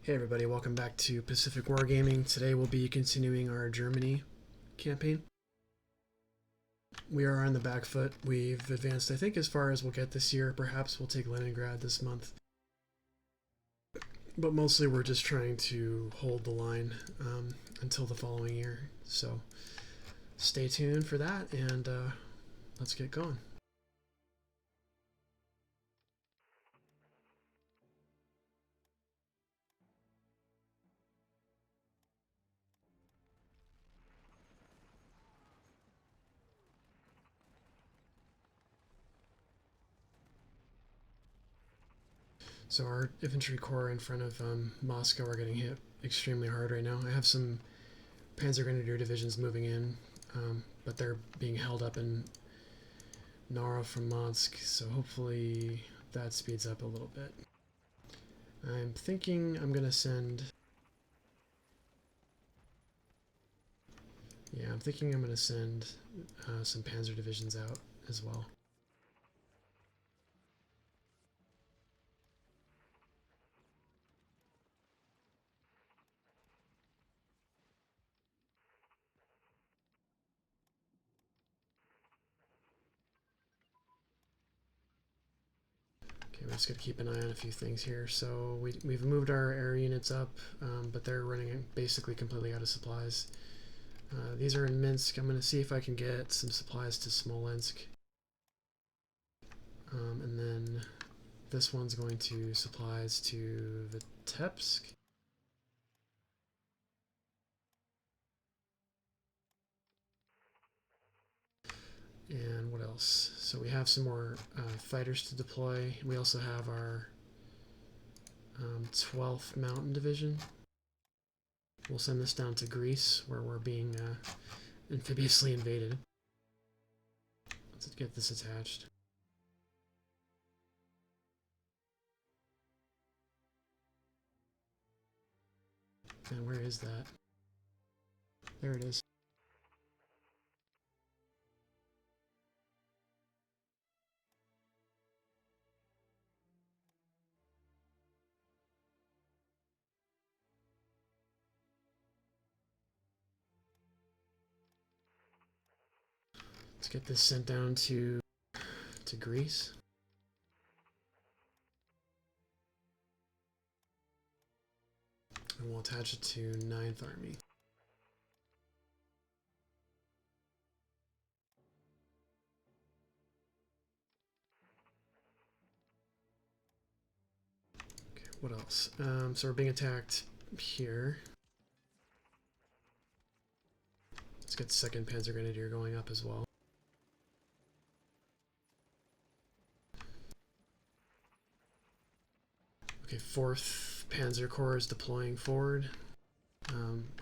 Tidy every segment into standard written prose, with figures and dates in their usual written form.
Hey everybody, welcome back to Pacific Wargaming. Today we'll be continuing our Germany campaign. We are on the back foot. We've advanced, I think, as far as we'll get this year. Perhaps we'll take Leningrad this month. But mostly we're just trying to hold the line until the following year. So stay tuned for that and let's get going. So our infantry corps in front of Moscow are getting hit extremely hard right now. I have some Panzer Grenadier divisions moving in, but they're being held up in Nara from Monsk, so hopefully that speeds up a little bit. I'm thinking I'm gonna send... Yeah, I'm thinking I'm gonna send some Panzer divisions out as well. Okay, we're just gonna keep an eye on a few things here. So we've moved our air units up, but they're running basically completely out of supplies. These are in Minsk. I'm gonna see if I can get some supplies to Smolensk. And then this one's going to supplies to Vitebsk. And what else? So we have some more fighters to deploy. We also have our 12th Mountain Division. We'll send this down to Greece, where we're being amphibiously invaded. Let's get this attached. And where is that? There it is. Let's get this sent down to Greece. And we'll attach it to 9th Army. Okay, what else? So we're being attacked here. Let's get 2nd Panzer Grenadier going up as well. Okay, 4th Panzer Corps is deploying forward.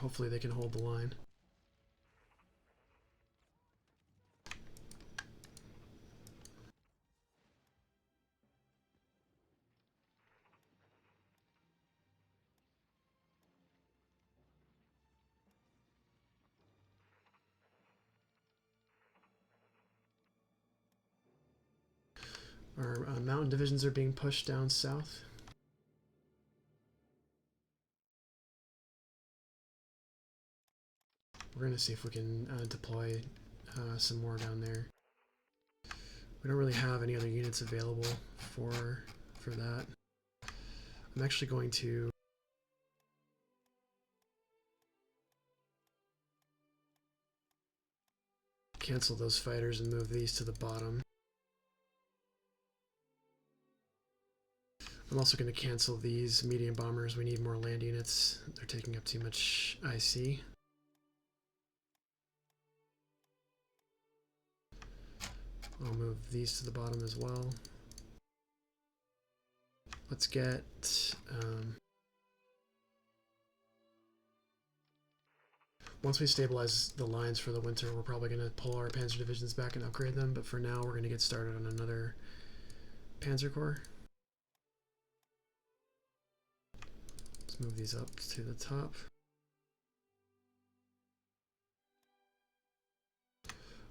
Hopefully they can hold the line. Our mountain divisions are being pushed down south. We're going to see if we can deploy some more down there. We don't really have any other units available for that. I'm actually going to cancel those fighters and move these to the bottom. I'm also going to cancel these medium bombers. We need more land units. They're taking up too much IC. I'll move these to the bottom as well. Let's get once we stabilize the lines for the winter, we're probably going to pull our Panzer divisions back and upgrade them, but for now we're going to get started on another Panzer Corps. Let's move these up to the top.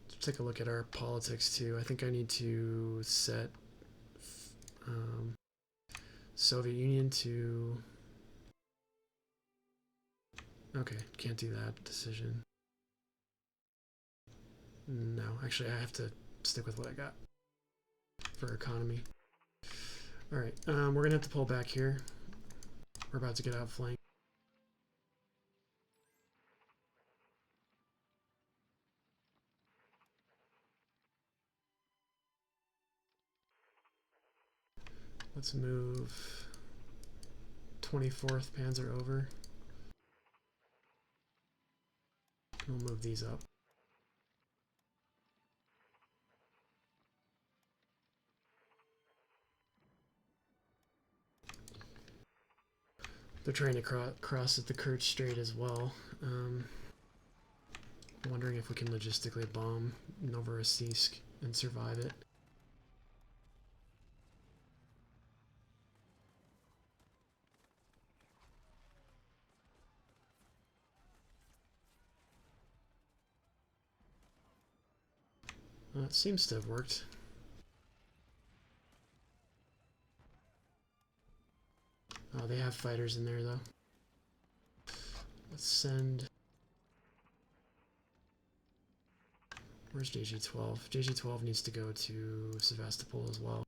Let's take a look at our politics too. I think I need to set Soviet Union to Okay, can't do that decision. No, actually, I have to stick with what I got for economy. All right, we're gonna have to pull back here. We're about to get outflanked. Let's move 24th Panzer over. We'll move these up. They're trying to cross at the Kerch Strait as well. Wondering if we can logistically bomb Novorossiysk and survive it. Well, it seems to have worked. Oh, they have fighters in there, though. Let's send... Where's JG-12? JG-12 needs to go to Sevastopol as well.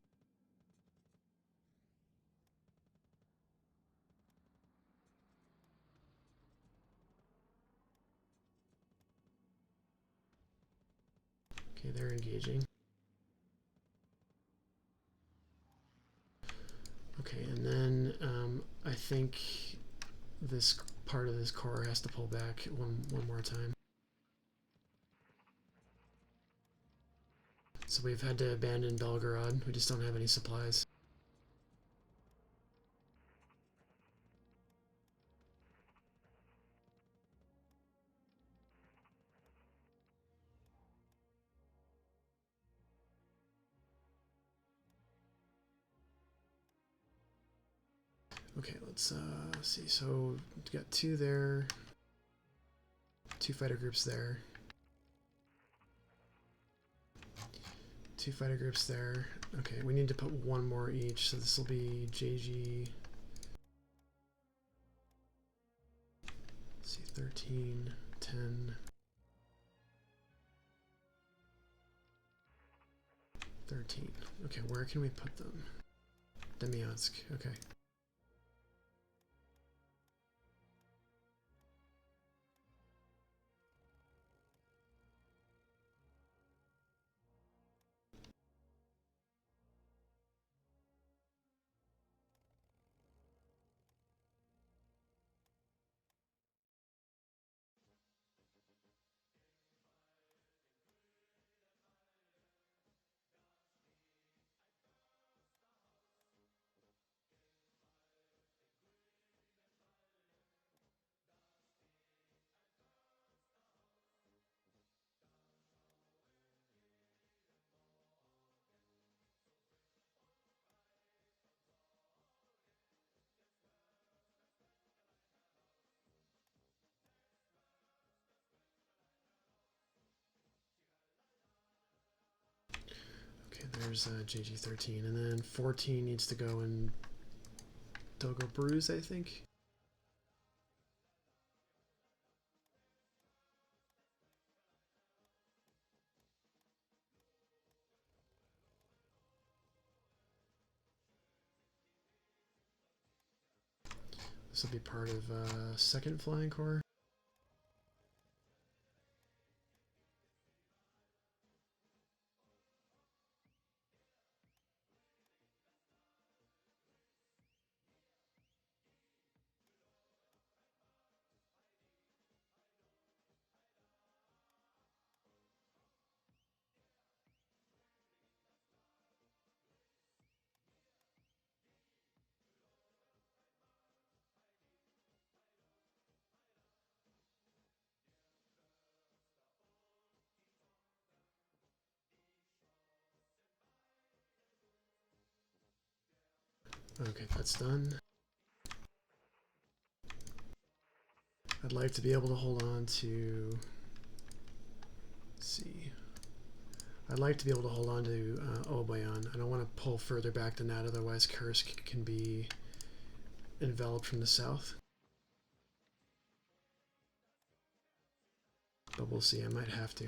Okay, they're engaging. Okay, and then I think this part of this corps has to pull back one more time. So we've had to abandon Belgorod. We just don't have any supplies. Okay, let's see. So we got two there, two fighter groups there, two fighter groups there. Okay, we need to put one more each. So this will be JG. Let's see, 13, 10, 13. Okay, where can we put them? Demyansk. Okay. Okay, there's JG-13, and then 14 needs to go in Dogobruze, I think. This will be part of 2nd Flying Corps. Okay, that's done. I'd like to be able to hold on to... Let's see. I'd like to be able to hold on to Obayan. I don't want to pull further back than that, otherwise Kursk can be enveloped from the south. we'll see. I might have to.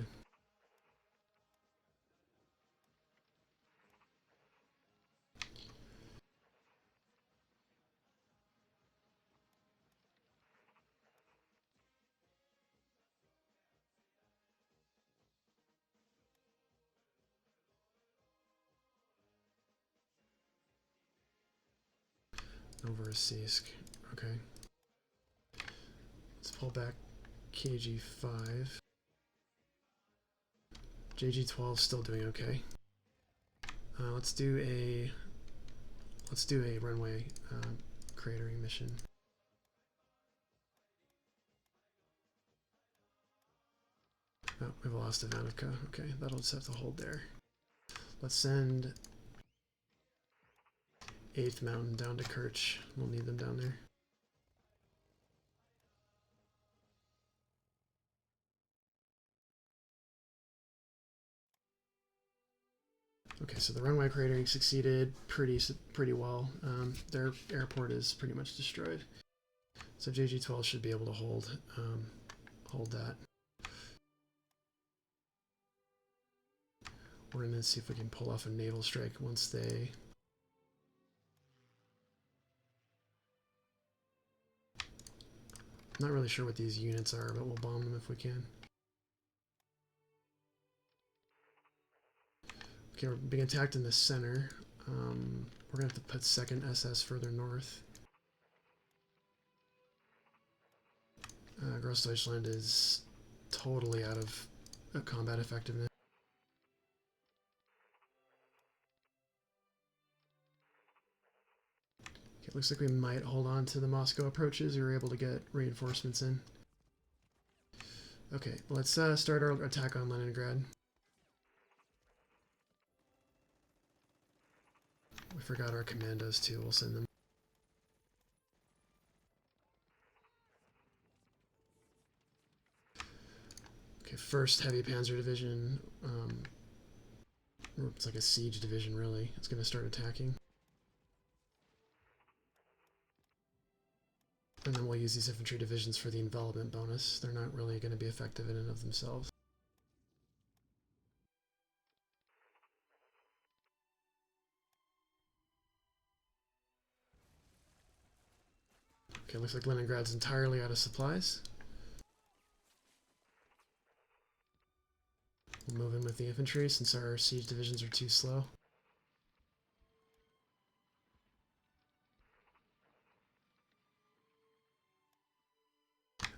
Novorossiysk. Okay. Let's pull back KG5. JG12 still doing okay. Let's do a runway cratering mission. Oh, we've lost Ivanovka. Okay, that'll just have to hold there. Let's send 8th Mountain down to Kerch. We'll need them down there. Okay, so the runway cratering succeeded pretty well. Their airport is pretty much destroyed. So JG12 should be able to hold that. We're going to see if we can pull off a naval strike once they... I'm not really sure what these units are, but we'll bomb them if we can. Okay, we're being attacked in the center. We're going to have to put 2nd SS further north. Grossdeutschland is totally out of combat effectiveness. Okay, looks like we might hold on to the Moscow approaches. We were able to get reinforcements in. Okay, let's start our attack on Leningrad. We forgot our commandos too. We'll send them. Okay, 1st Heavy Panzer Division. It's like a siege division, really. It's going to start attacking. And then we'll use these infantry divisions for the envelopment bonus. They're not really going to be effective in and of themselves. Okay, looks like Leningrad's entirely out of supplies. We'll move in with the infantry since our siege divisions are too slow.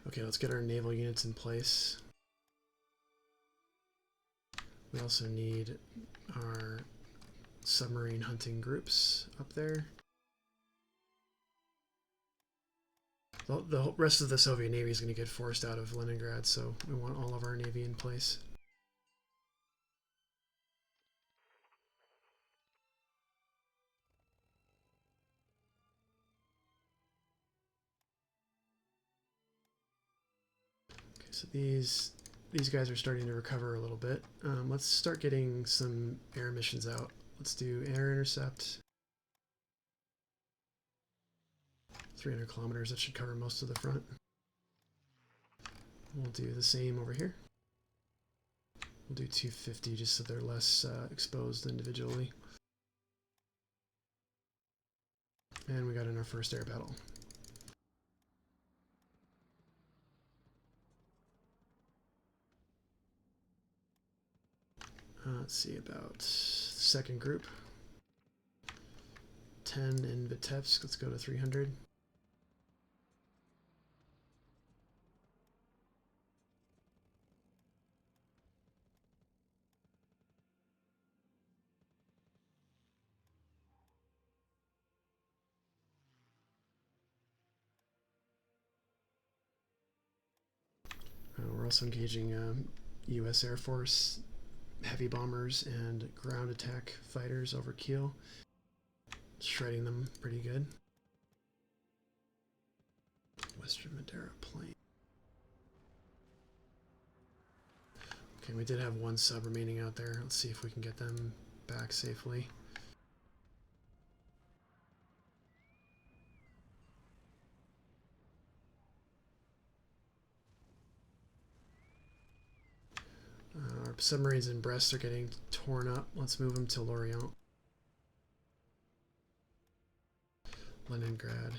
Okay, let's get our naval units in place. We also need our submarine hunting groups up there. The rest of the Soviet Navy is going to get forced out of Leningrad, so we want all of our Navy in place. Okay, so these guys are starting to recover a little bit. Let's start getting some air missions out. Let's do air intercept. 300 kilometers, that should cover most of the front. We'll do the same over here. We'll do 250 just so they're less exposed individually. And we got in our first air battle. Let's see, about 2nd group. 10 in Vitebsk, let's go to 300. We're also engaging US Air Force heavy bombers and ground attack fighters over Kiel. Shredding them pretty good. Western Madeira Plain. Okay, we did have 1 sub remaining out there. Let's see if we can get them back safely. our submarines in Brest are getting torn up. Let's move them to Lorient. Leningrad.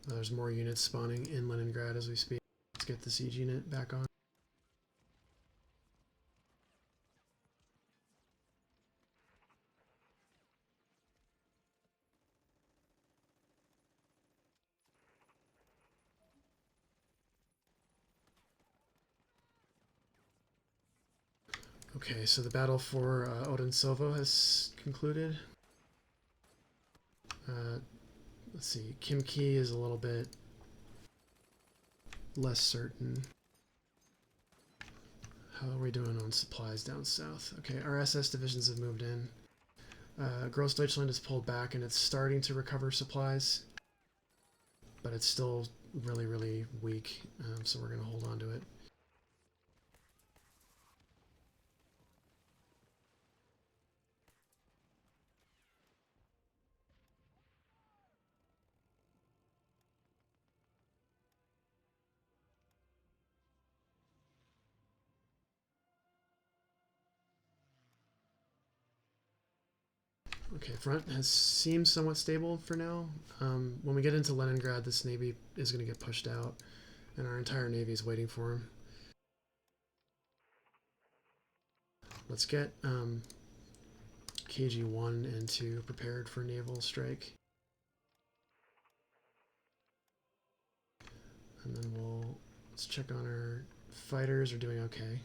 There's more units spawning in Leningrad as we speak. Let's get the siege unit back on. Okay, so the battle for Odinsovo has concluded. Let's see, Kimki is a little bit less certain. How are we doing on supplies down south? Okay, our SS divisions have moved in. Grossdeutschland has pulled back and it's starting to recover supplies, but it's still really, really weak, so we're going to hold on to it. Okay, front has seemed somewhat stable for now. When we get into Leningrad, this navy is going to get pushed out, and our entire navy is waiting for him. Let's get KG-1 and 2 prepared for naval strike. And then let's check on our fighters are doing okay.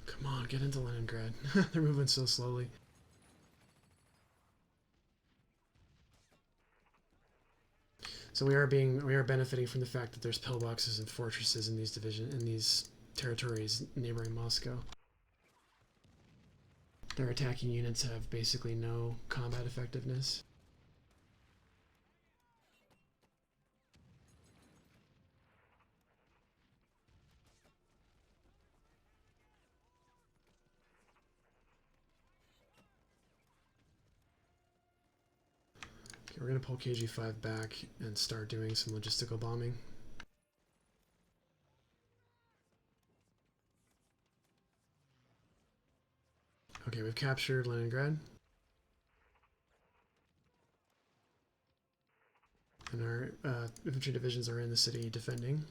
Come on, get into Leningrad. They're moving so slowly. So we are benefiting from the fact that there's pillboxes and fortresses in these territories neighboring Moscow. Their attacking units have basically no combat effectiveness. Okay, we're going to pull KG-5 back and start doing some logistical bombing. Okay, we've captured Leningrad. And our infantry divisions are in the city defending.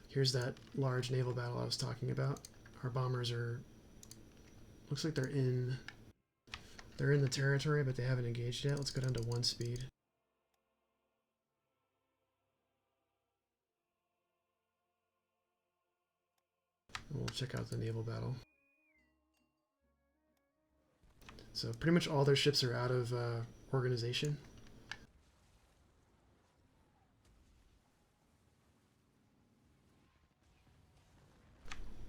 Here's that large naval battle I was talking about. Our bombers are... looks like they're in the territory, but they haven't engaged yet. Let's go down to 1 speed. And we'll check out the naval battle. So pretty much all their ships are out of organization.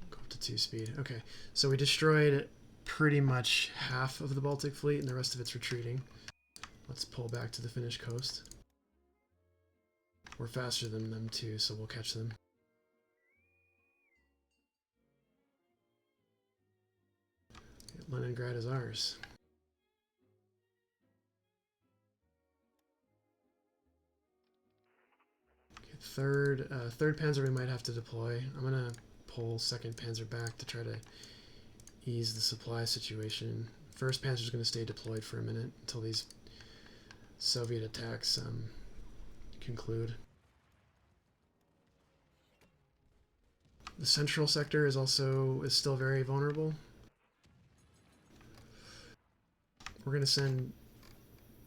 Go up to 2 speed. Okay, so we destroyed pretty much half of the Baltic fleet and the rest of it's retreating. Let's pull back to the Finnish coast. We're faster than them too, so we'll catch them. Okay, Leningrad is ours. Third Panzer we might have to deploy. I'm gonna pull 2nd Panzer back to try to ease the supply situation. 1st Panzer's gonna stay deployed for a minute until these Soviet attacks conclude. The central sector is still very vulnerable. We're gonna send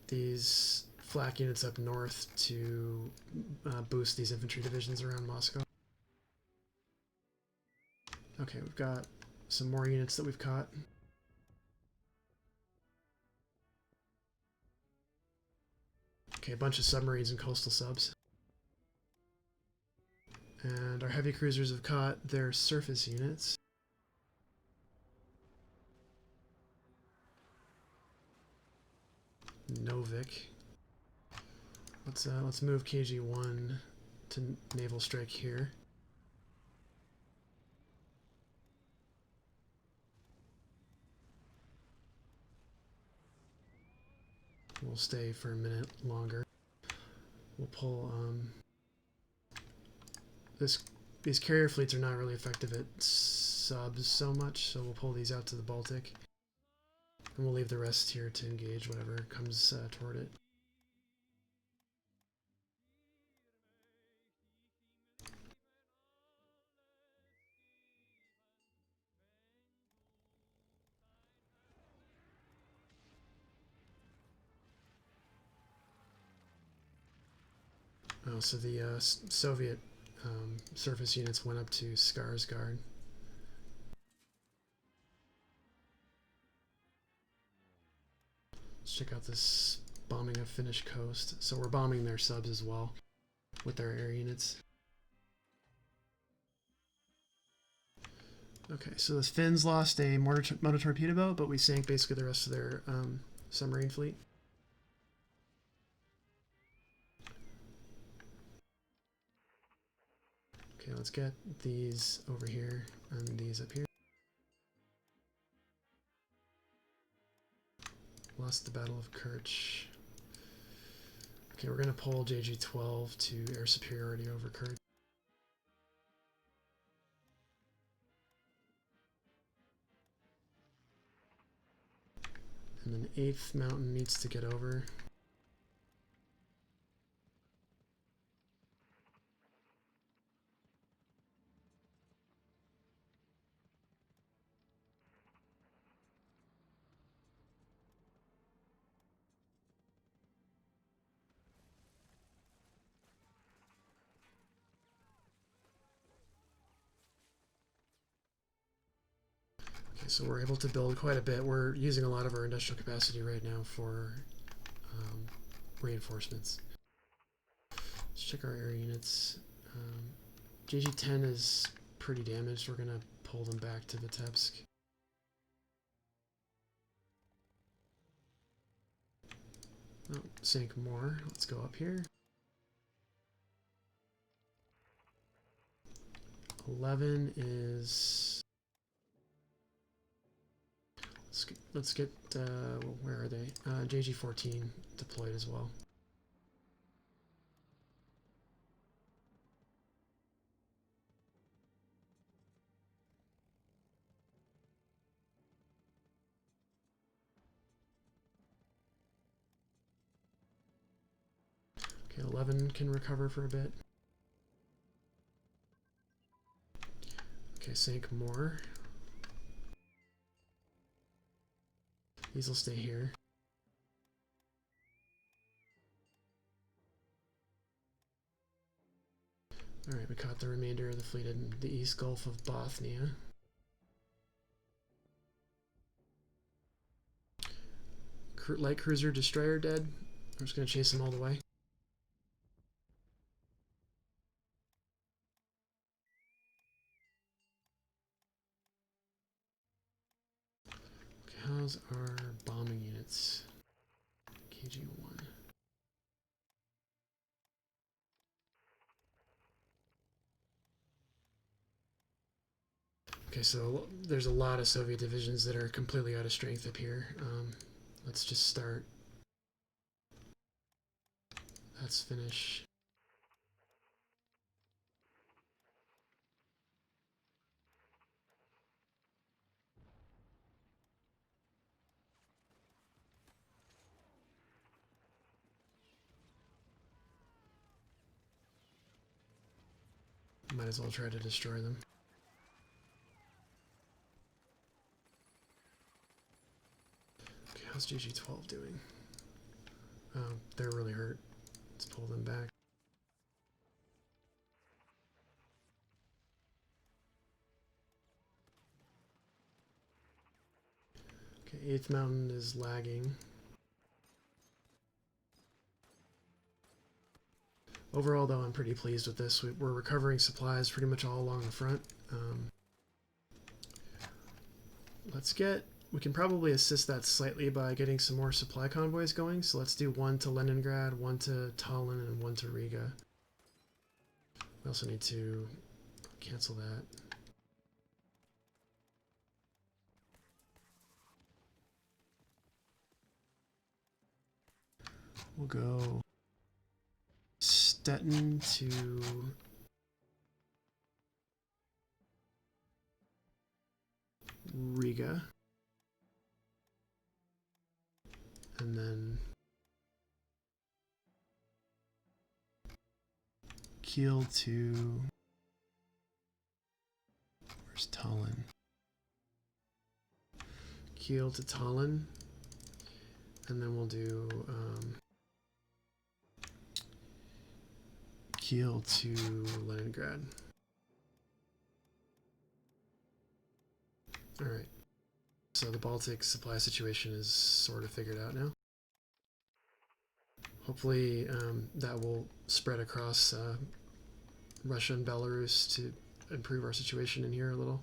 these flak units up north to boost these infantry divisions around Moscow. Okay, we've got some more units that we've caught. Okay, a bunch of submarines and coastal subs. And our heavy cruisers have caught their surface units. Novik. Let's move KG1 to naval strike here. We'll stay for a minute longer. We'll pull these carrier fleets are not really effective at subs so much, so we'll pull these out to the Baltic. And we'll leave the rest here to engage whatever comes toward it. Oh, so the Soviet surface units went up to Skarsgård. Let's check out this bombing of Finnish coast. So we're bombing their subs as well with their air units. Okay, so the Finns lost a motor torpedo boat, but we sank basically the rest of their submarine fleet. Okay, let's get these over here and these up here. Lost the Battle of Kerch. Okay, we're going to pull JG-12 to air superiority over Kerch. And then 8th Mountain needs to get over. Okay, so we're able to build quite a bit. We're using a lot of our industrial capacity right now for reinforcements. Let's check our air units. JG-10 is pretty damaged. We're going to pull them back to Vitebsk. Oh, sank more. Let's go up here. 11 is... Let's get well, where are they? JG-14 deployed as well. Okay, 11 can recover for a bit. Okay, sank more. These will stay here. Alright, we caught the remainder of the fleet in the East Gulf of Bothnia. Light cruiser destroyer dead. I'm just going to chase them all the way. Okay, how's our bombing units? KG-1. Okay, so there's a lot of Soviet divisions that are completely out of strength up here. Let's just start. That's Finnish. Might as well try to destroy them. Okay, how's JG-12 doing? Oh, they're really hurt. Let's pull them back. Okay, 8th Mountain is lagging. Overall, though, I'm pretty pleased with this. We're recovering supplies pretty much all along the front. Let's get We can probably assist that slightly by getting some more supply convoys going. So let's do one to Leningrad, one to Tallinn, and one to Riga. We also need to cancel that. We'll go Stettin to Riga. And then Kiel to, where's Tallinn? Kiel to Tallinn. And then we'll do Kiel to Leningrad. All right. So the Baltic supply situation is sort of figured out now. Hopefully that will spread across Russia and Belarus to improve our situation in here a little.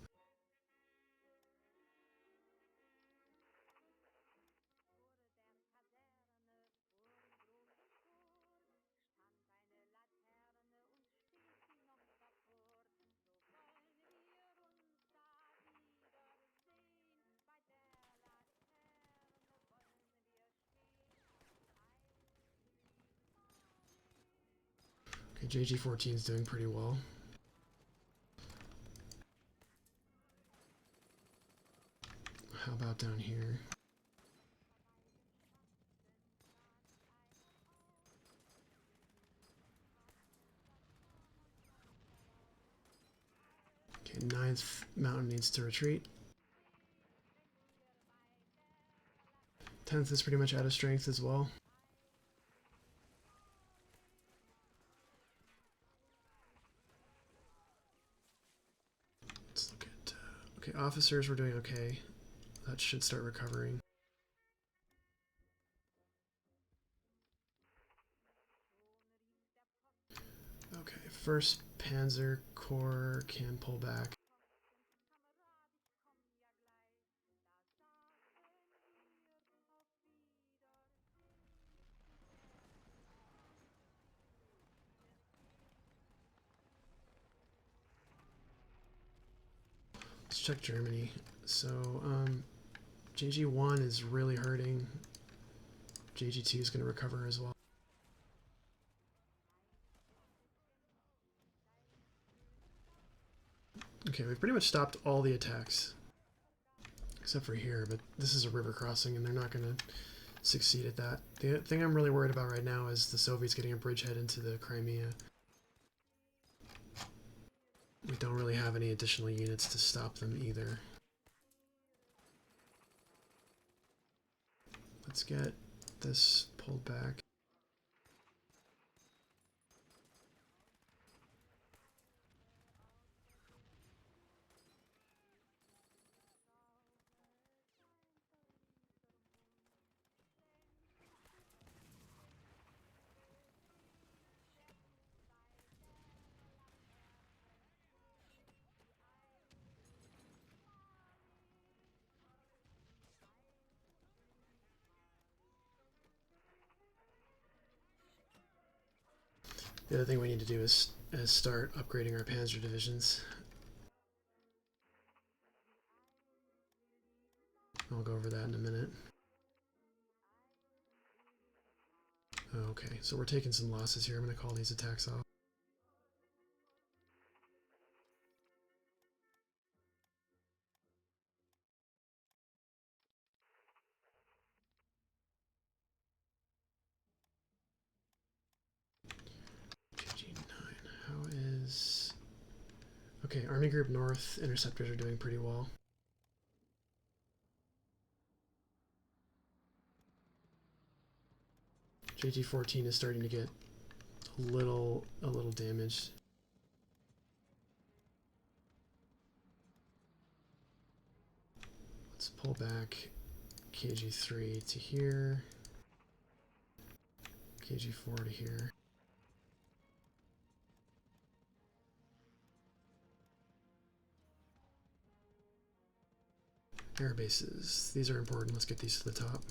Okay, JG14 is doing pretty well. How about down here? Okay, 9th Mountain needs to retreat. 10th is pretty much out of strength as well. Let's look at... okay, officers, we're doing okay. That should start recovering. Okay, 1st Panzer Corps can pull back. Let's check Germany. So, JG1 is really hurting. JG2 is going to recover as well. Okay, we've pretty much stopped all the attacks. Except for here, but this is a river crossing and they're not going to succeed at that. The thing I'm really worried about right now is the Soviets getting a bridgehead into the Crimea. We don't really have any additional units to stop them either. Let's get this pulled back. The other thing we need to do is start upgrading our panzer divisions. I'll go over that in a minute. Okay, so we're taking some losses here. I'm going to call these attacks off. GG9, how is... okay, Army Group North interceptors are doing pretty well. JG14 is starting to get a little damaged. Let's pull back KG3 to here, KG4 to here. Air bases. These are important. Let's get these to the top.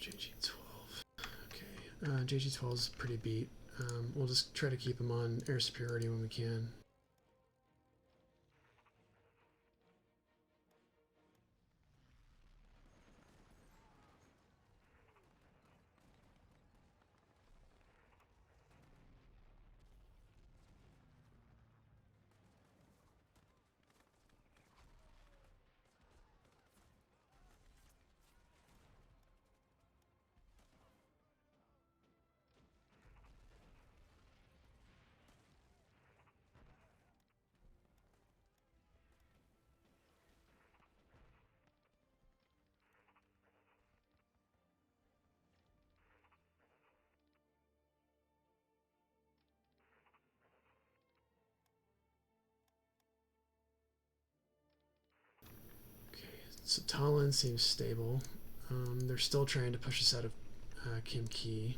JG-12. Okay, JG-12 is pretty beat. We'll just try to keep them on air superiority when we can. So Talon seems stable. They're still trying to push us out of Kim Ki.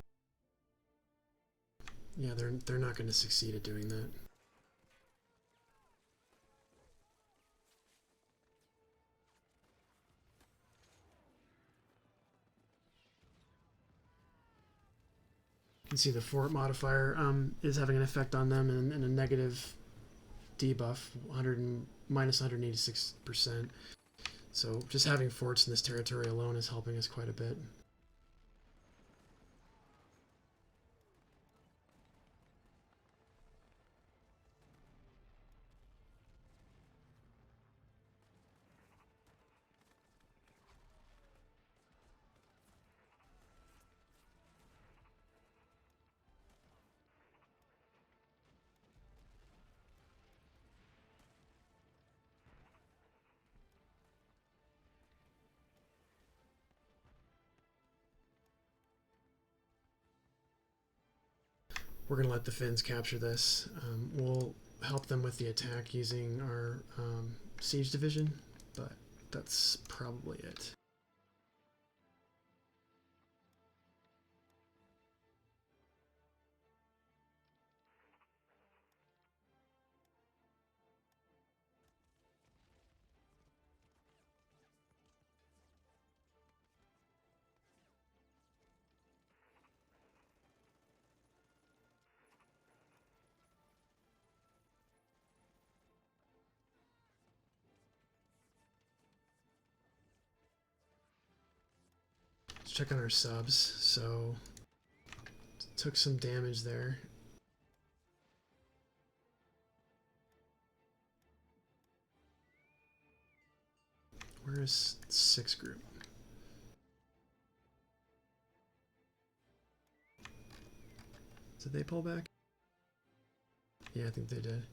Yeah, they're not going to succeed at doing that. You can see the fort modifier is having an effect on them and a negative debuff, minus 186%. So just having forts in this territory alone is helping us quite a bit. We're going to let the Finns capture this. We'll help them with the attack using our siege division, but that's probably it. Let's check on our subs. So took some damage there. Where is 6 group? Did they pull back? Yeah, I think they did.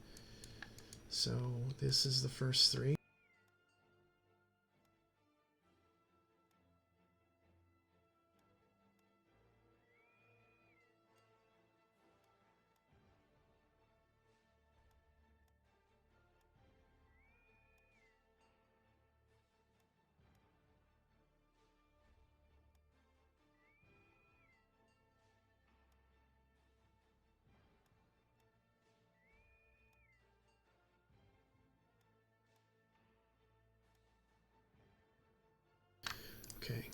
So this is the first 3. Okay,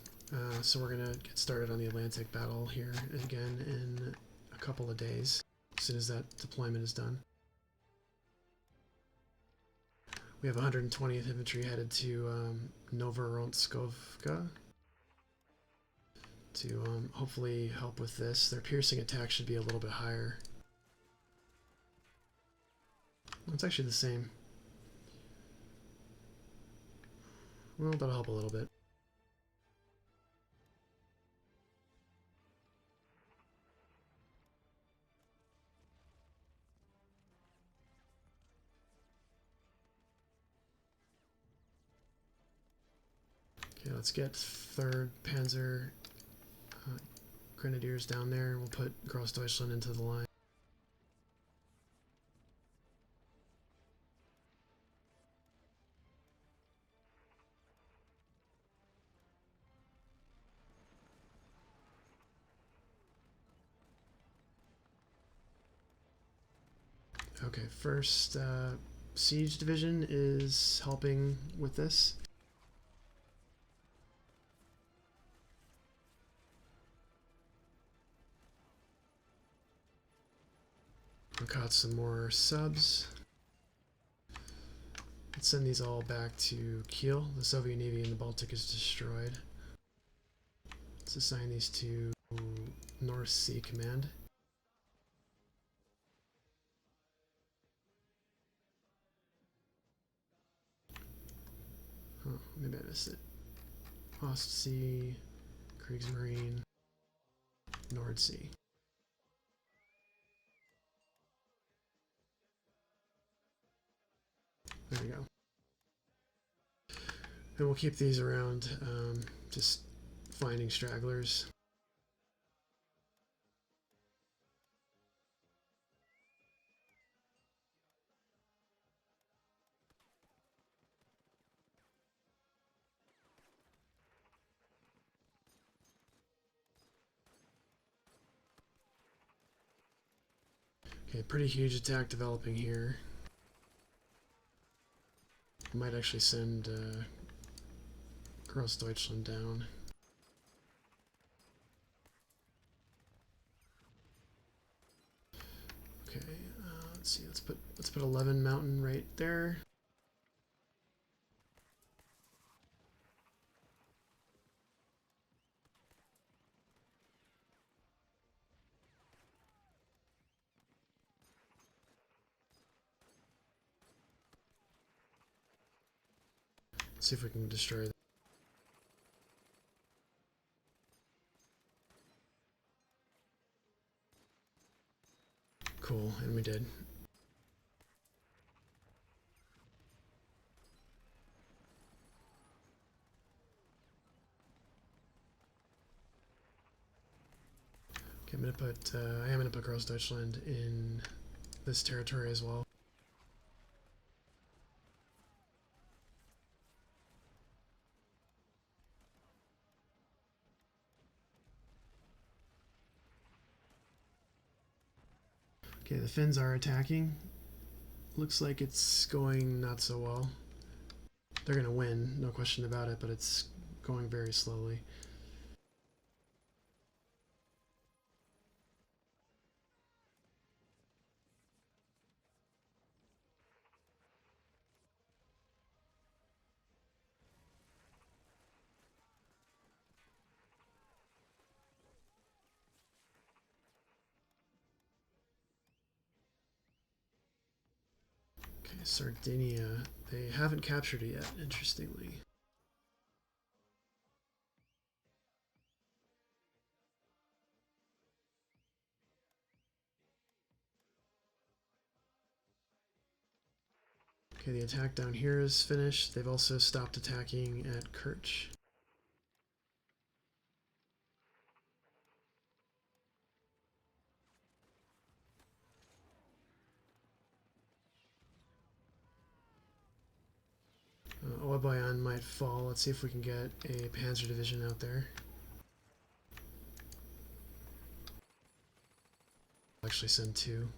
so we're gonna get started on the Atlantic battle here again in a couple of days, as soon as that deployment is done. We have 120th Infantry headed to Novorossiyska to hopefully help with this. Their piercing attack should be a little bit higher. It's actually the same. Well, that'll help a little bit. Okay, let's get 3rd Panzer grenadiers down there. We'll put Grossdeutschland into the line. Okay, first siege division is helping with this. We caught some more subs. Let's send these all back to Kiel. The Soviet Navy in the Baltic is destroyed. Let's assign these to North Sea Command. Oh, maybe I missed it. Ostsee, Kriegsmarine, Nordsee. There we go. And we'll keep these around, just finding stragglers. Okay, pretty huge attack developing here. I might actually send Grossdeutschland down. Okay, let's see. Let's put 11 Mountain right there. See if we can destroy that. Cool, and we did. Okay, I am gonna put Grossdeutschland in this territory as well. Okay, the Finns are attacking. Looks like it's going not so well. They're gonna win, no question about it, but it's going very slowly. Okay, Sardinia. They haven't captured it yet, interestingly. Okay, the attack down here is finished. They've also stopped attacking at Kerch. Obayan might fall. Let's see if we can get a Panzer division out there. I'll actually send 2.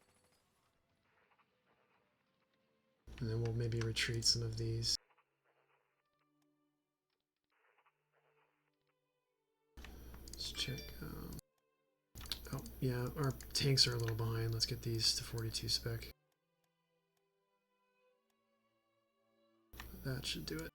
And then we'll maybe retreat some of these. Let's check. Oh, yeah, our tanks are a little behind. Let's get these to 42 spec. That should do it.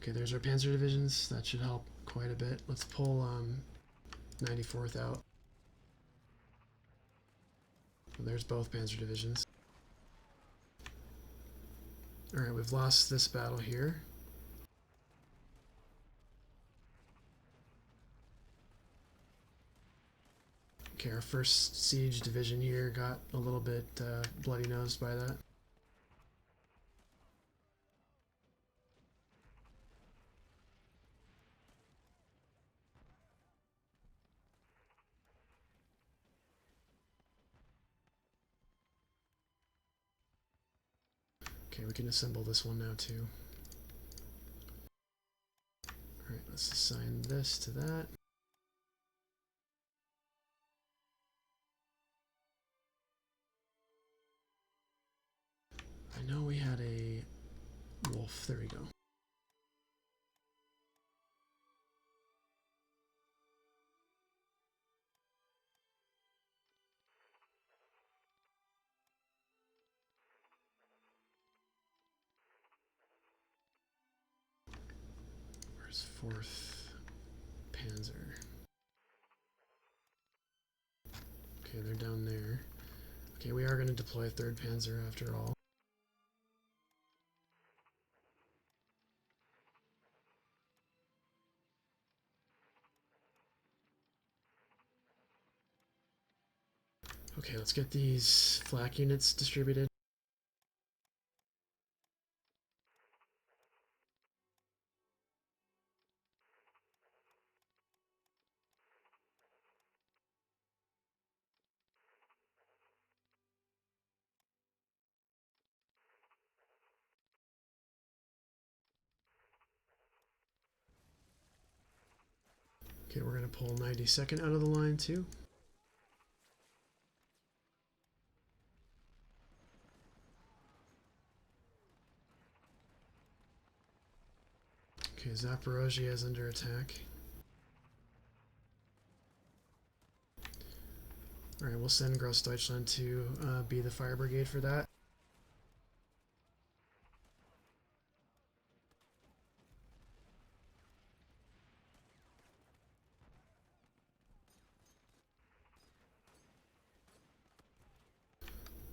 Okay, there's our Panzer divisions. That should help quite a bit. Let's pull 94th out. Well, there's both Panzer divisions. Alright, we've lost this battle here. Okay, our first siege division here got a little bit bloody-nosed by that. Okay, we can assemble this one now too. Alright, let's assign this to that. I know we had a wolf. There we go. Where's 4th Panzer? Okay, they're down there. Okay, we are going to deploy 3rd Panzer after all. Okay, let's get these flak units distributed. Okay, we're going to pull 92nd out of the line too. Okay, Zaporozhye is under attack. Alright, we'll send Grossdeutschland to be the fire brigade for that.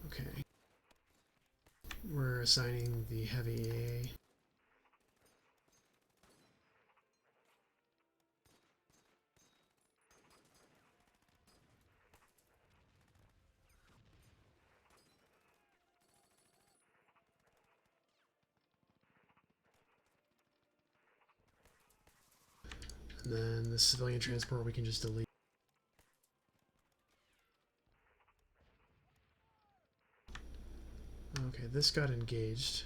Okay. We're assigning the heavy AA. And then the civilian transport we can just delete. Okay, this got engaged.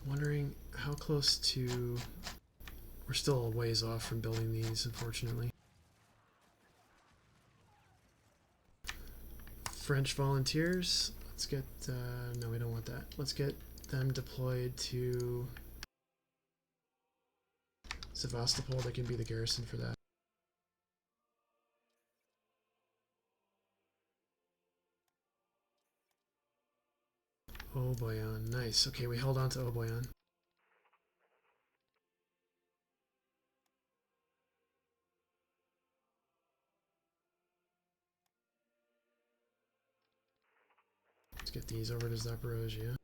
Wondering how close to... We're still a ways off from building these, unfortunately. French volunteers. Let's get... no, we don't want that. Let's get them deployed to Sevastopol. They can be the garrison for that. Oboyan. Nice. Okay, we held on to Oboyan. Let's get these over to Zaporozhye.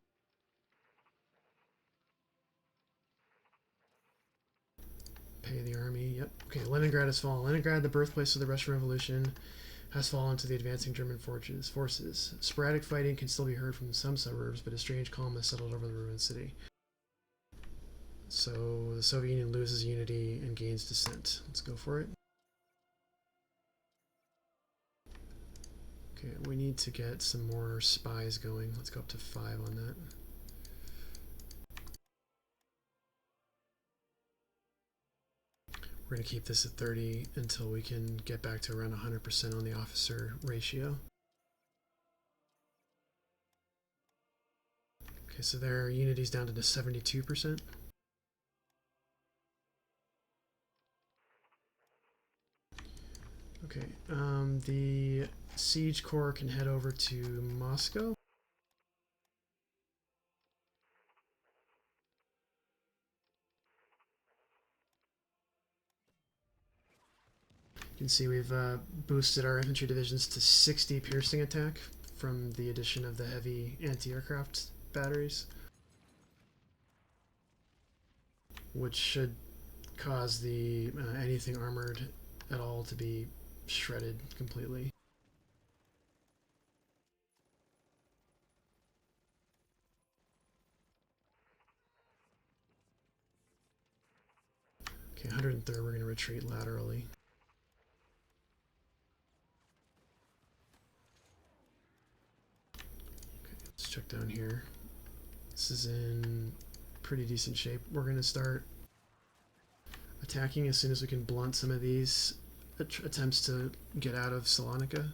Pay the army. Yep. Okay, Leningrad has fallen. Leningrad, the birthplace of the Russian Revolution, has fallen to the advancing German forces. Sporadic fighting can still be heard from some suburbs, but a strange calm has settled over the ruined city. So the Soviet Union loses unity and gains dissent. Let's go for it. Okay, we need to get some more spies going. Let's go up to 5 on that. We're going to keep this at 30 until we can get back to around 100% on the officer ratio. Okay, so their unity's down to 72%. Okay, the siege corps can head over to Moscow. You can see we've boosted our infantry divisions to 60 piercing attack from the addition of the heavy anti-aircraft batteries. which should cause the anything armored at all to be shredded completely. Okay, 103rd, we're going to retreat laterally. Okay, let's check down here. This is in pretty decent shape. We're going to start attacking as soon as we can blunt some of these attempts to get out of Salonika.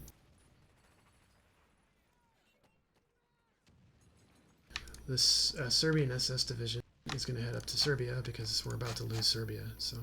This Serbian SS division is going to head up to Serbia because we're about to lose Serbia, so...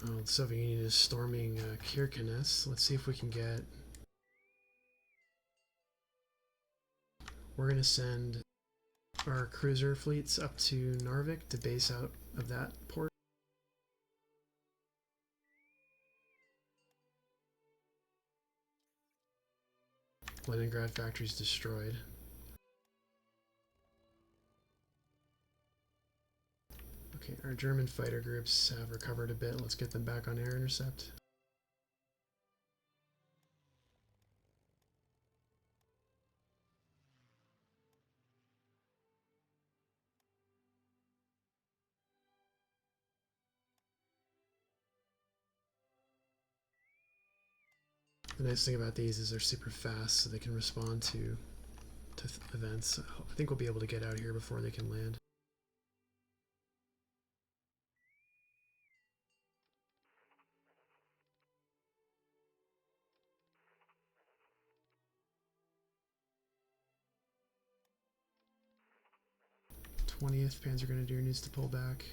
Oh, the Soviet Union is storming Kirkenes. Let's see if we can get... We're going to send our cruiser fleets up to Narvik to base out of that port. Leningrad factories destroyed. Okay, our German fighter groups have recovered a bit. Let's get them back on air intercept. The nice thing about these is they're super fast, so they can respond to events. I think we'll be able to get out here before they can land. th Panzer Grenadier needs to pull back.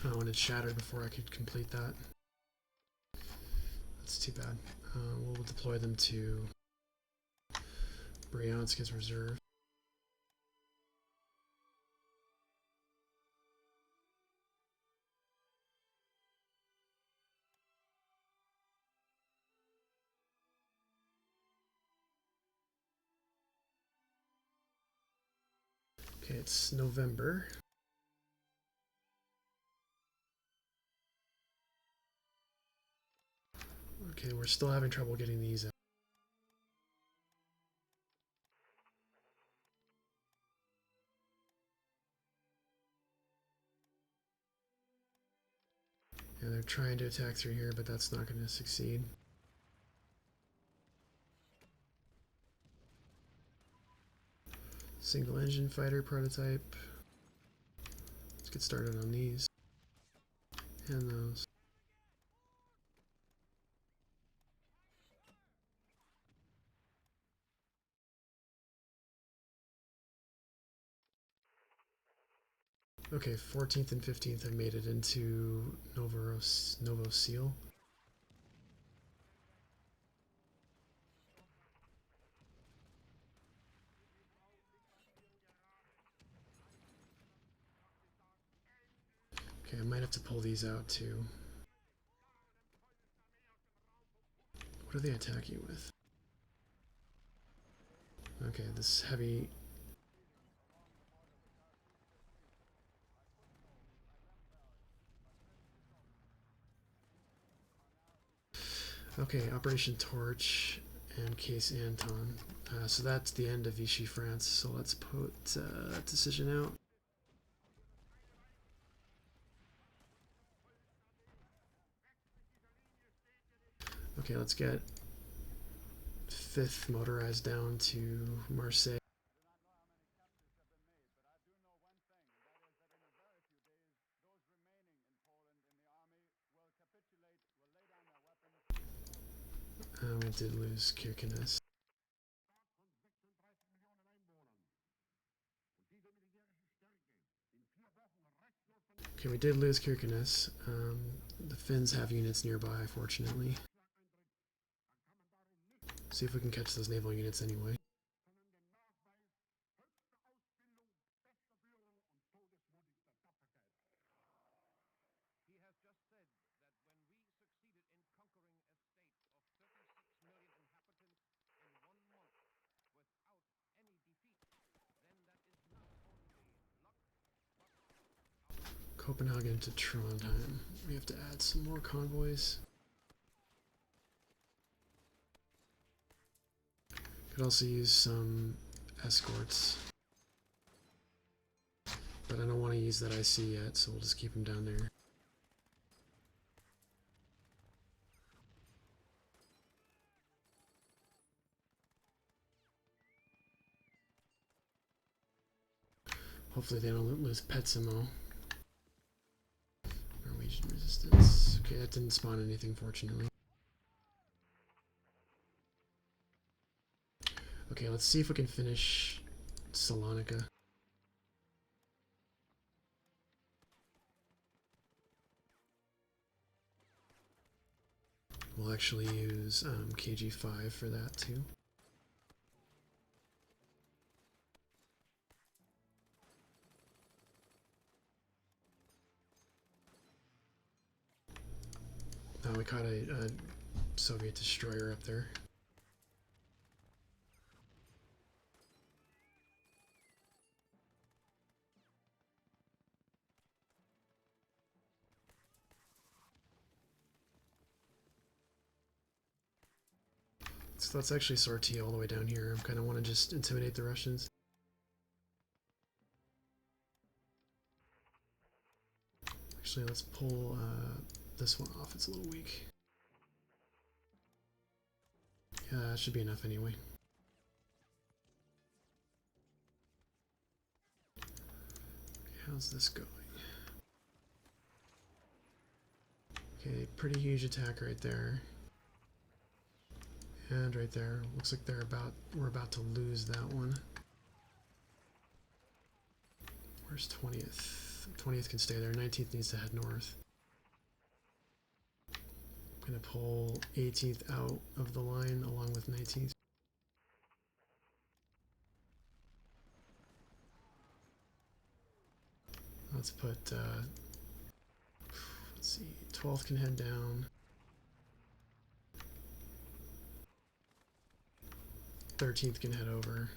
Oh, and it shattered before I could complete that. That's too bad. We'll deploy them to Bryansk as reserve. Okay, it's November. Okay, we're still having trouble getting these out. Yeah, they're trying to attack through here, but that's not going to succeed. Single engine fighter prototype. Let's get started on these. And those. Okay, 14th and 15th have made it into Novosil. Okay, I might have to pull these out too. What are they attacking with? Okay, this heavy... Okay, Operation Torch and Case Anton. So that's the end of Vichy France. So let's put decision out. Okay, let's get 5th motorized down to Marseille. We did lose Kirkenes. Okay, we did lose Kirkenes. The Finns have units nearby, fortunately. See if we can catch those naval units anyway. Copenhagen to Trondheim. We have to add some more convoys. Could also use some escorts. But I don't want to use that IC yet, so we'll just keep them down there. Hopefully they don't lose Petsamo. Norwegian resistance. Okay, that didn't spawn anything, fortunately. Okay, let's see if we can finish Salonika. We'll actually use KG5 for that too. We caught a Soviet destroyer up there. So let's actually sortie all the way down here. I kind of want to just intimidate the Russians. Actually, let's pull this one off. It's a little weak. Yeah, that should be enough anyway. How's this going? Okay, pretty huge attack right there. And right there. Looks like we're about to lose that one. Where's 20th? 20th can stay there. 19th needs to head north. I'm gonna pull 18th out of the line along with 19th. Let's put let's see, 12th can head down. 13th can head over.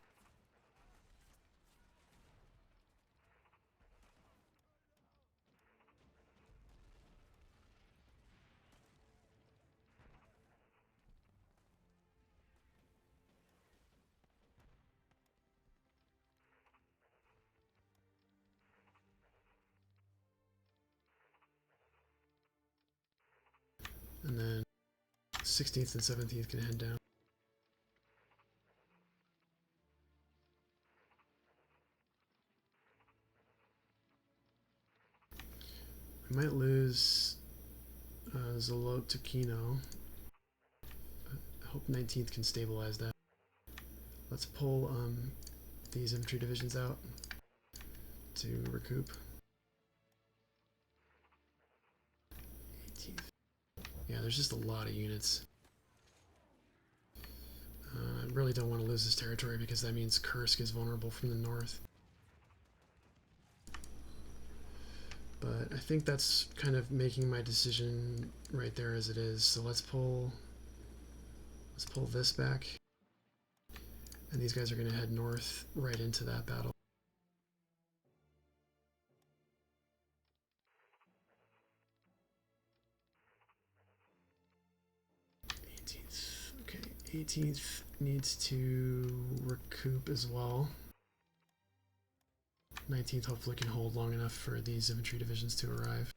And then 16th and 17th can head down. We might lose Zolotukino. I hope 19th can stabilize that. Let's pull these infantry divisions out to recoup. 18th. Yeah, there's just a lot of units. I really don't want to lose this territory because that means Kursk is vulnerable from the north. But I think that's kind of making my decision right there as it is. So let's pull this back. And these guys are going to head north right into that battle. Okay, 18th needs to recoup as well. 19th hopefully can hold long enough for these infantry divisions to arrive.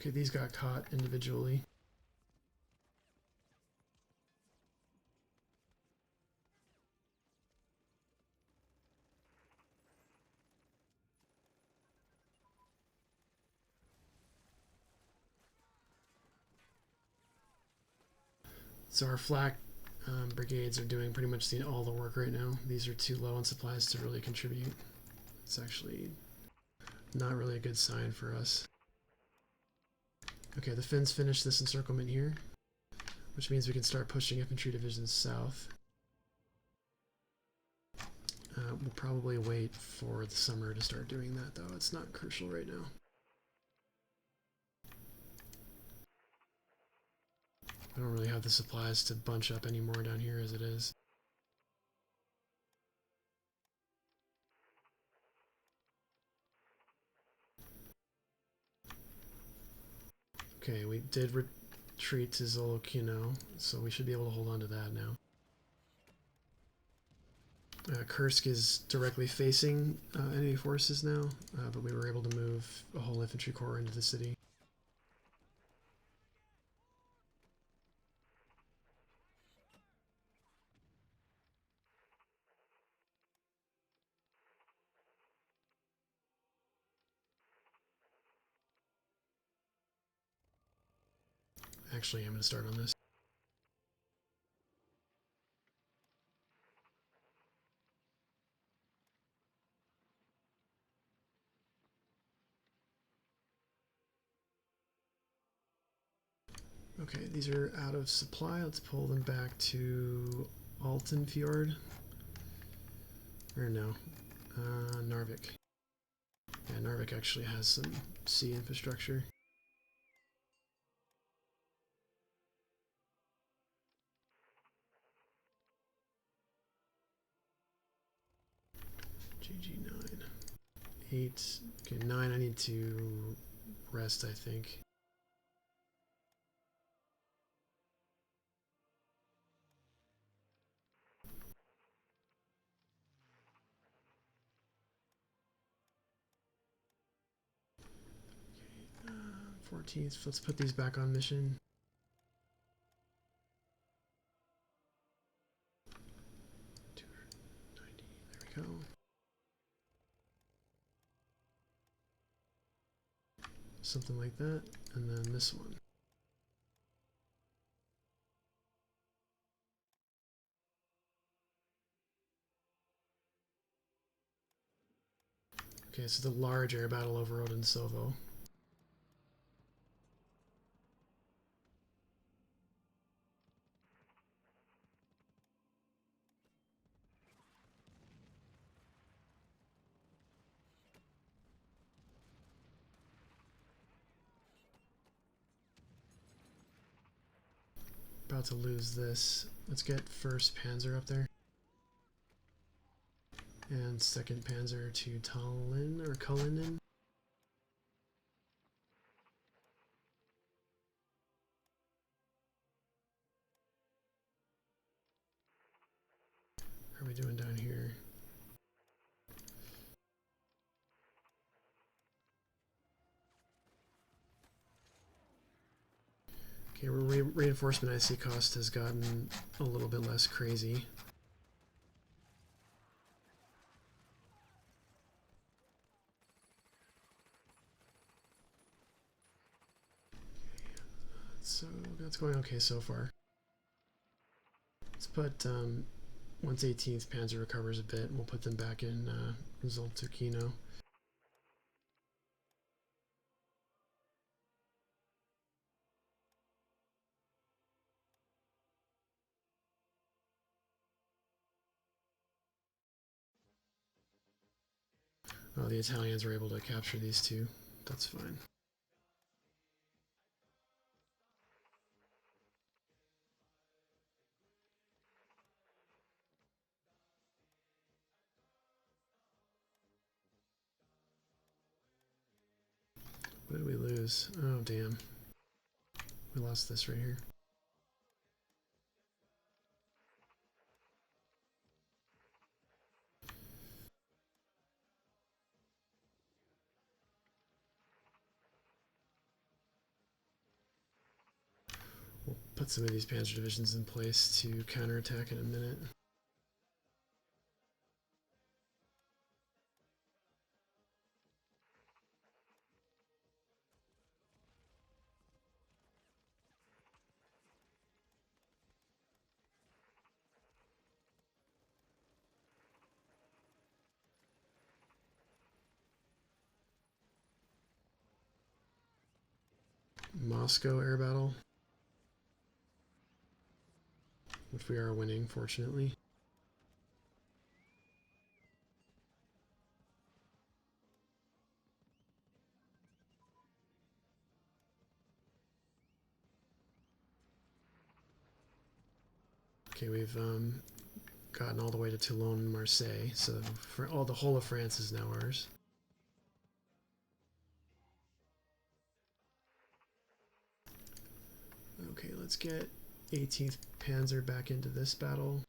Okay, these got caught individually. So our flak brigades are doing pretty much all the work right now. These are too low on supplies to really contribute. It's actually not really a good sign for us. Okay, the Finns finished this encirclement here, which means we can start pushing infantry divisions south. We'll probably wait for the summer to start doing that, though. It's not crucial right now. I don't really have the supplies to bunch up anymore down here as it is. Okay, we did retreat to Zolokino, so we should be able to hold on to that now. Kursk is directly facing enemy forces now, but we were able to move a whole infantry corps into the city. Actually, I'm going to start on this. Okay, these are out of supply. Let's pull them back to Altenfjord. Or no, Narvik. Yeah, Narvik actually has some sea infrastructure. GG9. 8. Okay, 9 I need to rest, I think. Okay, 14th. Let's put these back on mission. There we go. Something like that. And then this one. Okay, so the large air battle over Odinsovo. About to lose this. Let's get 1st Panzer up there. And 2nd Panzer to Tallinn or Cullinan. How are we doing down here? Okay, reinforcement I see cost has gotten a little bit less crazy. So that's going okay so far. Let's put once 18th Panzer recovers a bit, we'll put them back in Zoltukino. Oh, the Italians were able to capture these two. That's fine. What did we lose? Oh, damn. We lost this right here. put some of these panzer divisions in place to counterattack in a minute. Moscow air battle, which we are winning, fortunately. Okay, we've gotten all the way to Toulon and Marseille, so for the whole of France is now ours. Okay, let's get 18th Panzer back into this battle.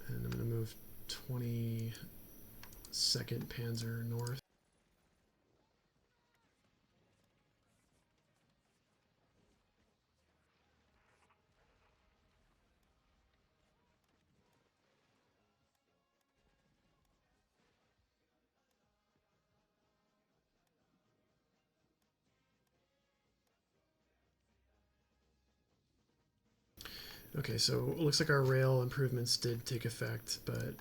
And I'm going to move 22nd Panzer north. Okay, so it looks like our rail improvements did take effect, but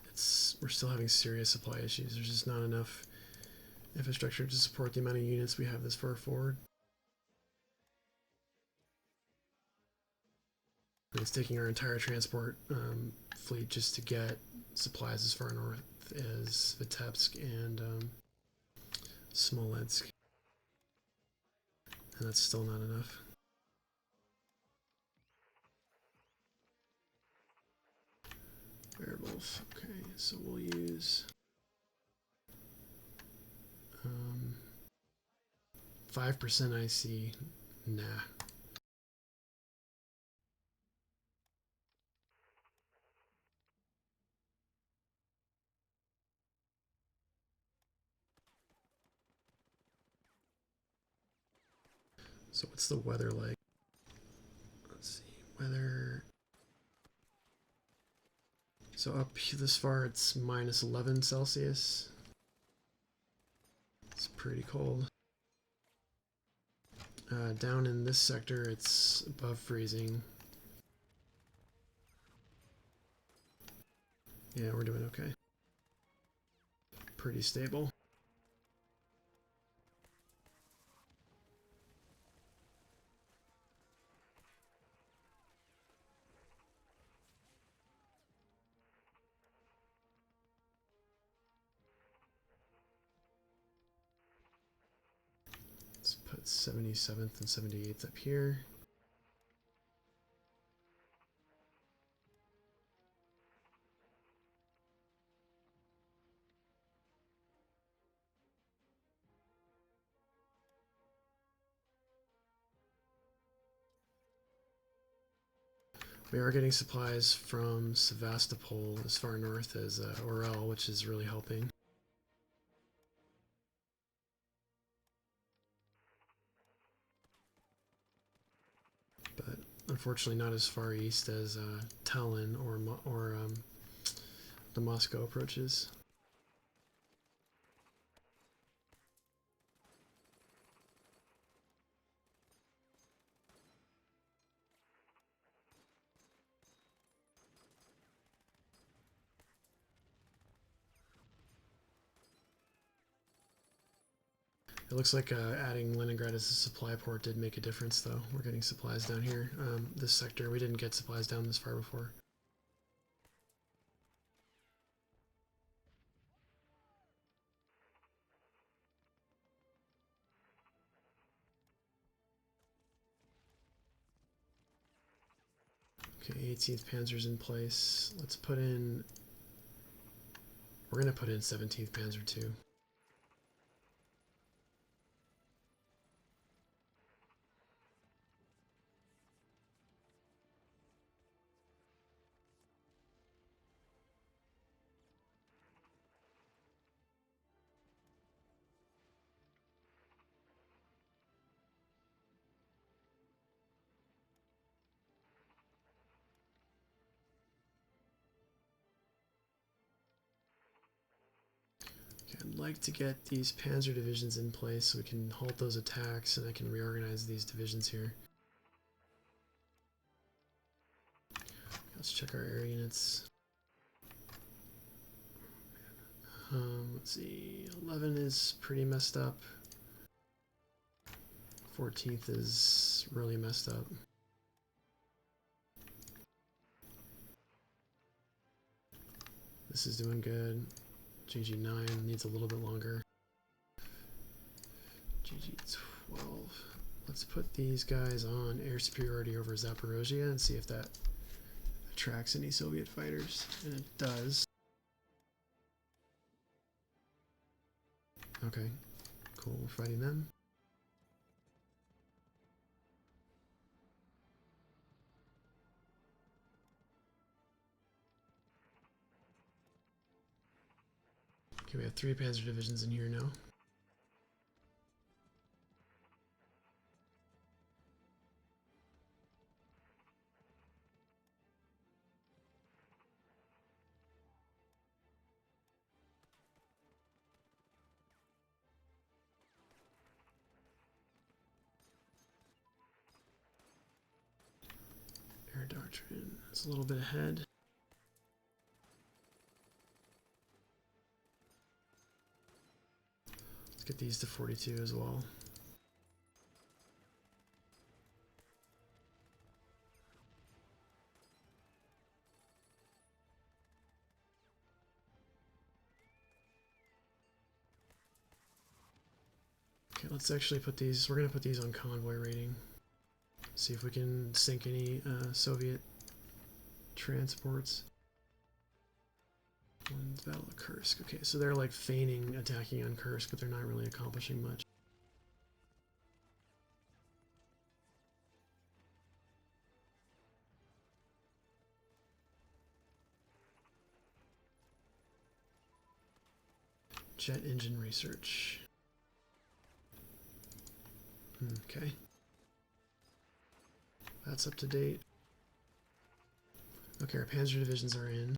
we're still having serious supply issues. There's just not enough infrastructure to support the amount of units we have this far forward. And it's taking our entire transport fleet just to get supplies as far north as Vitebsk and Smolensk. And that's still not enough. Werewolf. Okay, so we'll use 5% IC. Nah. So what's the weather like? Let's see. Weather. So up this far it's minus 11 Celsius. It's pretty cold. Down in this sector it's above freezing. Yeah, we're doing okay. Pretty stable. Let's put 77th and 78th up here. We are getting supplies from Sevastopol as far north as Orel, which is really helping. But unfortunately not as far east as Tallinn or the Moscow approaches. It looks like adding Leningrad as a supply port did make a difference, though. We're getting supplies down here. This sector, we didn't get supplies down this far before. Okay, 18th Panzer's in place. Let's put in... We're going to put in 17th Panzer too. like to get these panzer divisions in place so we can halt those attacks and I can reorganize these divisions here. Let's check our air units. Let's see, 11 is pretty messed up. 14th is really messed up. This is doing good. GG9 needs a little bit longer. GG12. Let's put these guys on air superiority over Zaporozhye and see if that attracts any Soviet fighters. And it does. Okay, cool, we're fighting them. Okay, we have 3 panzer divisions in here now. Air doctrine, it's a little bit ahead. Let's get these to 42 as well. Okay, let's actually put these, we're going to put these on convoy rating. See if we can sink any Soviet transports. And Battle of Kursk. Okay, so they're like feigning attacking on Kursk, but they're not really accomplishing much. Jet engine research. Okay. That's up to date. Okay, our panzer divisions are in.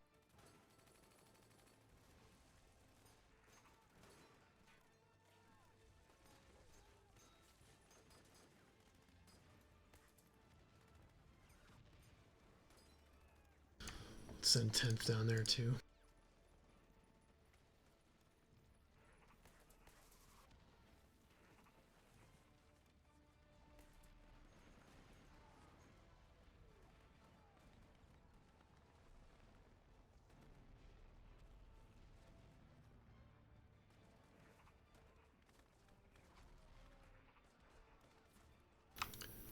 Let's send 10th down there too.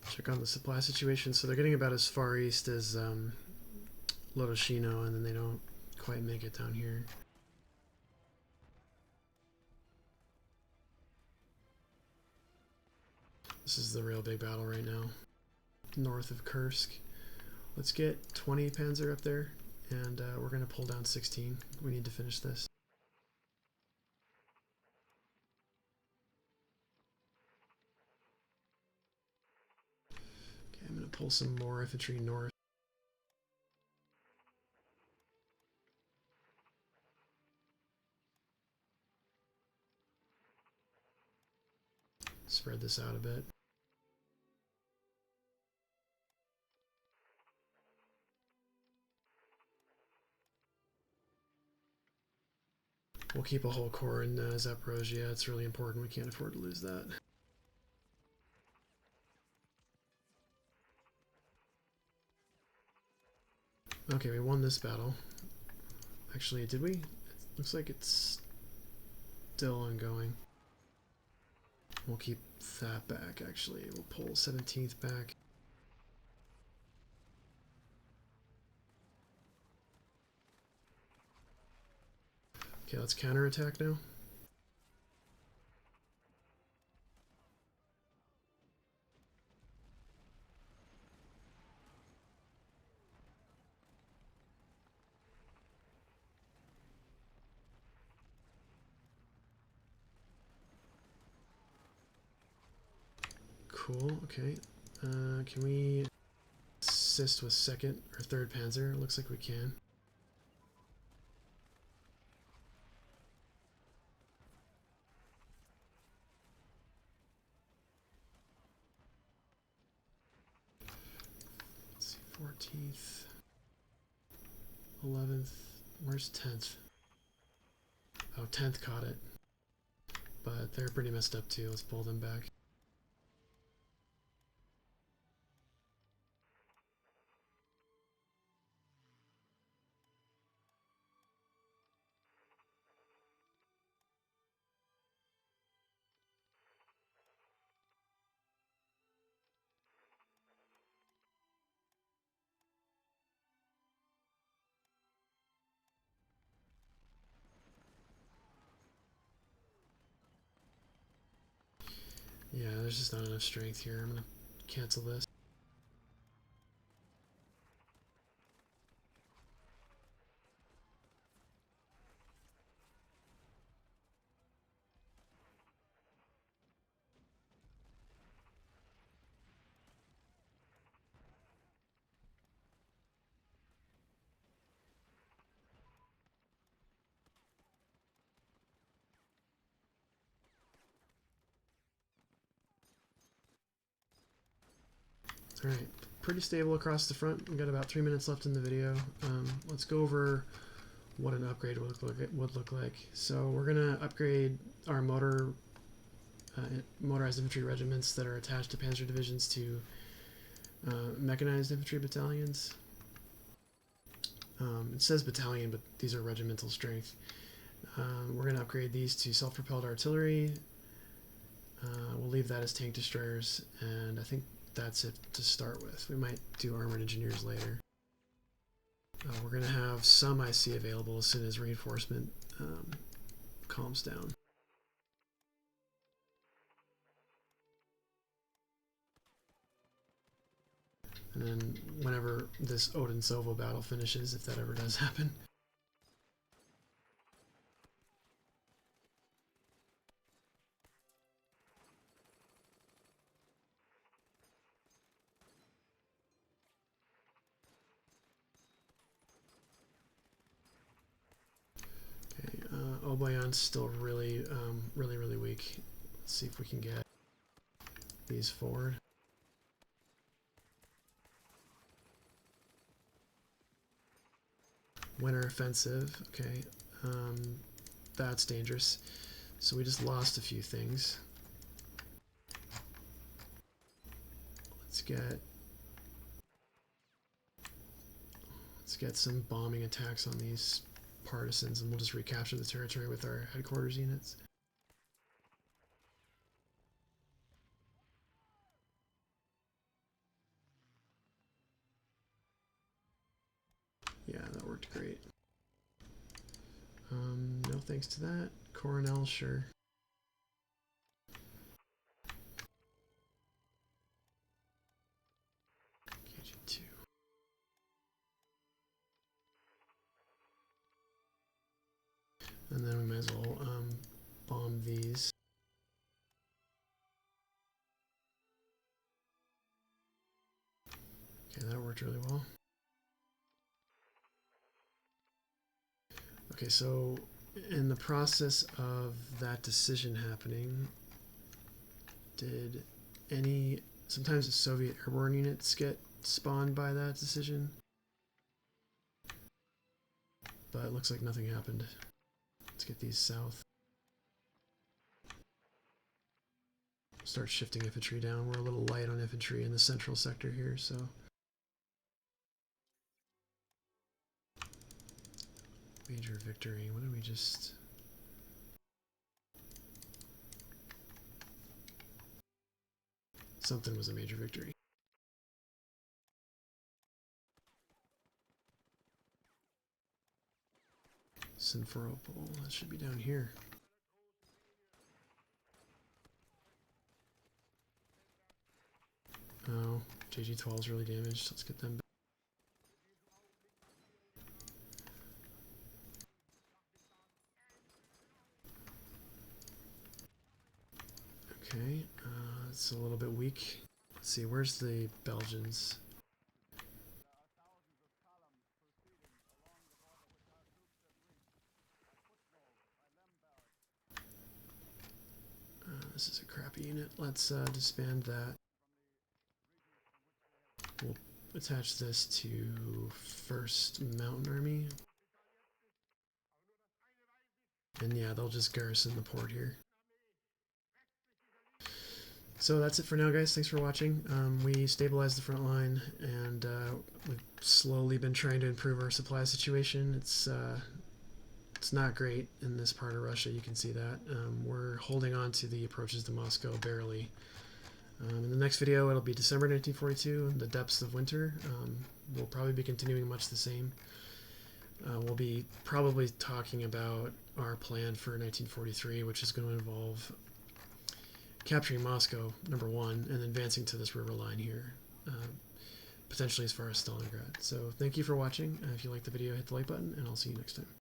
Check on the supply situation. So they're getting about as far east as Lodoshino, and then they don't quite make it down here. This is the real big battle right now. North of Kursk. Let's get 20 Panzer up there, and we're going to pull down 16. We need to finish this. Okay, I'm going to pull some more infantry north. Spread this out a bit. We'll keep a whole corps in Zaporozhye. It's really important. We can't afford to lose that. Okay, we won this battle. Actually, did we? It looks like it's still ongoing. We'll keep that back, actually. We'll pull 17th back. Okay, let's counterattack now. Cool, okay. Can we assist with 2nd or 3rd Panzer? Looks like we can. 14th, 11th. Where's 10th? Oh, 10th caught it. But they're pretty messed up too. Let's pull them back. Yeah, there's just not enough strength here. I'm gonna cancel this. Alright, pretty stable across the front. We've got about 3 minutes left in the video. Let's go over what an upgrade would look like. So we're going to upgrade our motorized infantry regiments that are attached to panzer divisions to mechanized infantry battalions. It says battalion, but these are regimental strength. We're going to upgrade these to self-propelled artillery. We'll leave that as tank destroyers, and I think that's it to start with. We might do armored engineers later. We're going to have some IC available as soon as reinforcement calms down. And then whenever this Odin-Sovo battle finishes, if that ever does happen. Oboyan's still really weak. Let's see if we can get these forward. Winter offensive, okay. That's dangerous. So we just lost a few things. Let's get some bombing attacks on these partisans, and we'll just recapture the territory with our headquarters units. Yeah, that worked great. No thanks to that. Coronel, sure. KG2. And then we might as well bomb these. Okay, that worked really well. Okay, so in the process of that decision happening, sometimes the Soviet airborne units get spawned by that decision, but it looks like nothing happened. Let's get these south. Start shifting infantry down. We're a little light on infantry in the central sector here, so. Major victory. What did we just... Something was a major victory. Simferopol. That should be down here. Oh, JG-12 is really damaged. Let's get them back. Okay, it's a little bit weak. Let's see, where's the Belgians? This is a crappy unit. Let's disband that. We'll attach this to 1st Mountain Army. And yeah, they'll just garrison the port here. So that's it for now, guys. Thanks for watching. We stabilized the front line, and we've slowly been trying to improve our supply situation. It's not great in this part of Russia. You can see that. We're holding on to the approaches to Moscow barely. In the next video, it'll be December 1942, the depths of winter. We'll probably be continuing much the same. We'll be probably talking about our plan for 1943, which is going to involve capturing Moscow, #1, and advancing to this river line here, potentially as far as Stalingrad. So thank you for watching. If you liked the video, hit the like button, and I'll see you next time.